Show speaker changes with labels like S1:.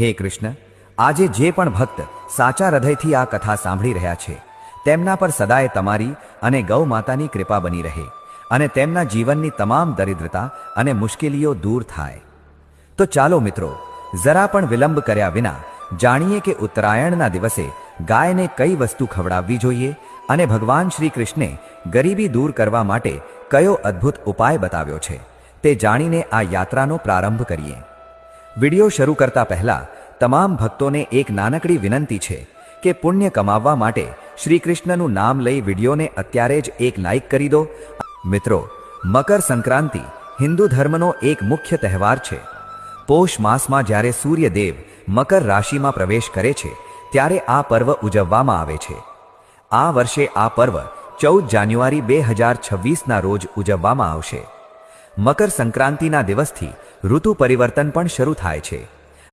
S1: હે કૃષ્ણ, આજે જે પણ ભક્ત સાચા હૃદયથી આ કથા સાંભળી રહ્યા છે તેમના પર સદાય તમારી અને ગૌ માતાની કૃપા બની રહે અને તેમના જીવનની તમામ દરિદ્રતા અને મુશ્કેલીઓ દૂર થાય. તો ચાલો મિત્રો, જરા પણ વિલંબ કર્યા વિના જાણીએ કે ઉત્તરાયણના દિવસે ગાયને કઈ વસ્તુ ખવડાવવી જોઈએ અને ભગવાન શ્રી કૃષ્ણે ગરીબી દૂર કરવા માટે કયો અદ્ભુત ઉપાય બતાવ્યો છે તે જાણીને આ યાત્રાનો પ્રારંભ કરીએ. વિડિયો શરૂ કરતા પહેલા તમામ ભક્તોને એક નાનકડી વિનંતી છે કે પુણ્ય કમાવવા માટે શ્રી કૃષ્ણનું નામ લઈ વિડિયોને અત્યારે જ એક લાઈક કરી દો. મિત્રો, મકર સંક્રાંતિ હિન્દુ ધર્મનો એક મુખ્ય તહેવાર છે. પોષ માસમાં જ્યારે સૂર્યદેવ મકર રાશિમાં પ્રવેશ કરે છે ત્યારે આ પર્વ ઉજવવામાં આવે છે. આ વર્ષે આ પર્વ 14 જાન્યુઆરી 2026ના રોજ ઉજવવામાં આવશે. મકર સંક્રાંતિના દિવસથી ઋતુ પરિવર્તન પણ શરૂ થાય છે.